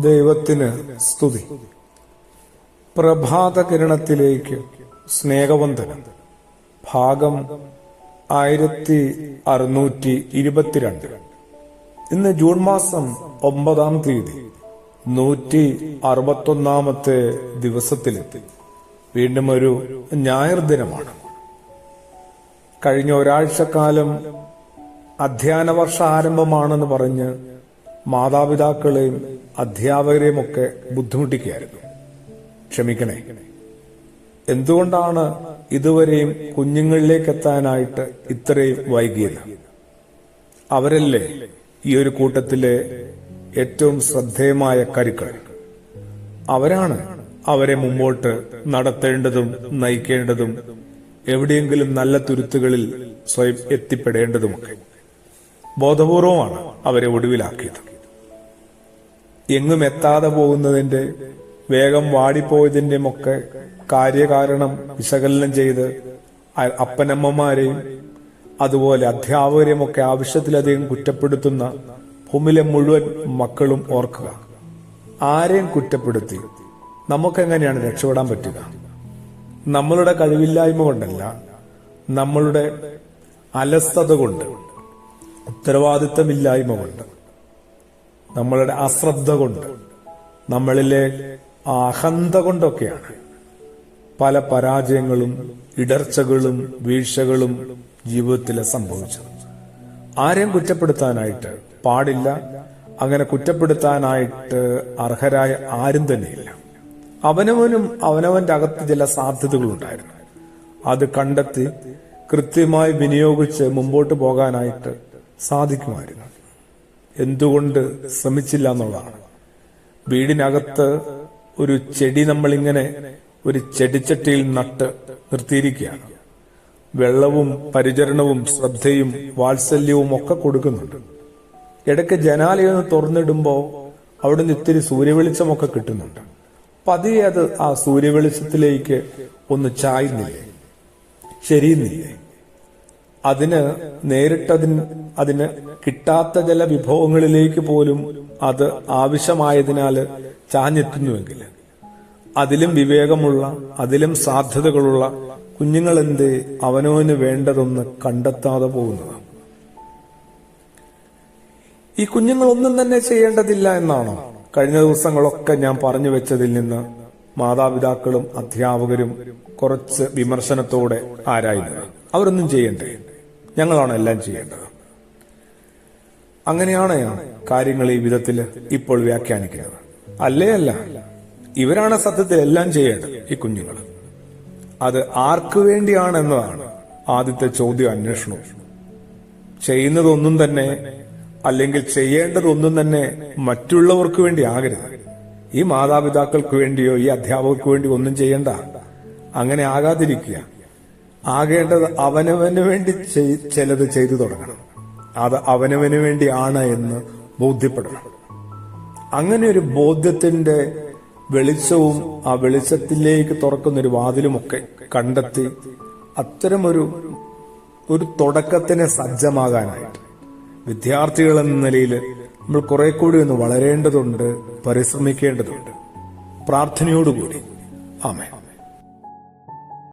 ദൈവത്തിന് സ്തുതി. പ്രഭാതകിരണത്തിലേക്ക് സ്നേഹവന്ദനം. ഭാഗം 1622. ഇന്ന് ജൂൺ മാസം 9-ാം തീയതി 161-ാമത്തെ ദിവസത്തിലെത്തി. വീണ്ടും ഒരു ഞായർ ദിനമാണ്. കഴിഞ്ഞ ഒരാഴ്ചക്കാലം അധ്യയന വർഷ ആരംഭമാണെന്ന് പറഞ്ഞ് മാതാപിതാക്കളെയും അധ്യാപകരെയും ഒക്കെ ബുദ്ധിമുട്ടിക്കുകയായിരുന്നു. ക്ഷമിക്കണേ. എന്തുകൊണ്ടാണ് ഇതുവരെയും കുഞ്ഞുങ്ങളിലേക്ക് എത്താനായിട്ട് ഇത്രയും വൈകിയത്? അവരല്ലേ ഈ ഒരു കൂട്ടത്തിലെ ഏറ്റവും ശ്രദ്ധേയമായ കരുക്കൾ. അവരാണ് അവരെ മുമ്പോട്ട് നടത്തേണ്ടതും നയിക്കേണ്ടതും എവിടെയെങ്കിലും നല്ല തുരുത്തുകളിൽ സ്വയം എത്തിപ്പെടേണ്ടതുമൊക്കെ. ബോധപൂർവമാണ് അവരെ ഒടുവിലാക്കിയത്. എങ്ങും എത്താതെ പോകുന്നതിന്റെ, വേഗം വാടിപ്പോയതിന്റെ ഒക്കെ കാര്യകാരണം വിശകലനം ചെയ്ത് അപ്പനമ്മമാരെയും അതുപോലെ അധ്യാപകരെയും ഒക്കെ ആവശ്യത്തിലധികം കുറ്റപ്പെടുത്തുന്ന ഭൂമിയിലെ മുഴുവൻ മക്കളും ഓർക്കുക. ആരെയും കുറ്റപ്പെടുത്തി നമുക്കെങ്ങനെയാണ് രക്ഷപ്പെടാൻ പറ്റുക? നമ്മളുടെ കഴിവില്ലായ്മ കൊണ്ടല്ല, നമ്മളുടെ അലസത കൊണ്ട്, ഉത്തരവാദിത്തമില്ലായ്മ കൊണ്ട്, നമ്മളുടെ അശ്രദ്ധ കൊണ്ട്, നമ്മളിലെ അഹന്ത കൊണ്ടൊക്കെയാണ് പല പരാജയങ്ങളും ഇടർച്ചകളും വീഴ്ചകളും ജീവിതത്തിൽ സംഭവിച്ചത്. ആരെയും കുറ്റപ്പെടുത്താനായിട്ട് പാടില്ല. അങ്ങനെ കുറ്റപ്പെടുത്താനായിട്ട് അർഹരായ ആരും തന്നെയില്ല. അവനവനും അവനവന്റെ അകത്ത് ചില സാധ്യതകളുണ്ടായിരുന്നു. അത് കണ്ടെത്തി കൃത്യമായി വിനിയോഗിച്ച് മുമ്പോട്ട് പോകാനായിട്ട് സാധിക്കുമായിരുന്നു. എന്തുകൊണ്ട് ശ്രമിച്ചില്ല എന്നുള്ളതാണ്. വീടിനകത്ത് ഒരു ചെടി നമ്മളിങ്ങനെ ഒരു ചെടിച്ചട്ടിയിൽ നട്ട് നിർത്തിയിരിക്കുകയാണ്. വെള്ളവും പരിചരണവും ശ്രദ്ധയും വാത്സല്യവും ഒക്കെ കൊടുക്കുന്നുണ്ട്. ഇടയ്ക്ക് ജനാലയൊന്ന് തുറന്നിടുമ്പോൾ അവിടുന്ന് ഇത്തിരി സൂര്യവെളിച്ചമൊക്കെ കിട്ടുന്നുണ്ട്. പതിയെ അത് ആ സൂര്യവെളിച്ചത്തിലേക്ക് ഒന്ന് ചായുന്നില്ലേ, ശരിയുന്നില്ലേ? അതിന് അതിന് കിട്ടാത്ത ചില വിഭവങ്ങളിലേക്ക് പോലും അത് ആവശ്യമായതിനാൽ ചാഞ്ഞെത്തുന്നുവെങ്കിൽ അതിലും വിവേകമുള്ള, അതിലും സാധ്യതകളുള്ള കുഞ്ഞുങ്ങളെന്തേ അവനവന് വേണ്ടതൊന്ന് കണ്ടെത്താതെ പോകുന്നത്? ഈ കുഞ്ഞുങ്ങളൊന്നും തന്നെ ചെയ്യേണ്ടതില്ല എന്നാണോ കഴിഞ്ഞ ദിവസങ്ങളൊക്കെ ഞാൻ പറഞ്ഞു വെച്ചതിൽ നിന്ന് മാതാപിതാക്കളും അധ്യാപകരും കുറച്ച് വിമർശനത്തോടെ ആരായുന്നത്? അവരൊന്നും ചെയ്യണ്ടേ? ഞങ്ങളാണ് എല്ലാം ചെയ്യേണ്ടത്. അങ്ങനെയാണ് കാര്യങ്ങൾ ഈ വിധത്തിൽ ഇപ്പോൾ വ്യാഖ്യാനിക്കുന്നത്. അല്ല, ഇവരാണ് സത്യത്തിൽ എല്ലാം ചെയ്യേണ്ടത്. ഈ കുഞ്ഞുങ്ങൾ അത് ആർക്കു വേണ്ടിയാണെന്നതാണ് ആദ്യത്തെ ചോദ്യം, അന്വേഷണം. ചെയ്യുന്നതൊന്നും തന്നെ, അല്ലെങ്കിൽ ചെയ്യേണ്ടതൊന്നും തന്നെ മറ്റുള്ളവർക്ക് വേണ്ടി ആകരുത്. ഈ മാതാപിതാക്കൾക്ക് വേണ്ടിയോ ഈ അധ്യാപകർക്ക് വേണ്ടി ഒന്നും ചെയ്യണ്ട. അങ്ങനെ ആകാതിരിക്കുക. ആകേണ്ടത് അവനവന് വേണ്ടി ചിലത് ചെയ്തു തുടങ്ങണം. അത് അവനവന് വേണ്ടിയാണ് എന്ന് ബോധ്യപ്പെടണം. അങ്ങനെ ഒരു ബോധ്യത്തിന്റെ വെളിച്ചവും ആ വെളിച്ചത്തിലേക്ക് തുറക്കുന്നൊരു വാതിലുമൊക്കെ കണ്ടെത്തി അത്തരമൊരു തുടക്കത്തിന് സജ്ജമാകാനായിട്ട് വിദ്യാർത്ഥികൾ എന്ന നിലയിൽ നമ്മൾ കുറെ കൂടി ഒന്ന് വളരേണ്ടതുണ്ട്, പരിശ്രമിക്കേണ്ടതുണ്ട്. പ്രാർത്ഥനയോടുകൂടി. ആമേൻ.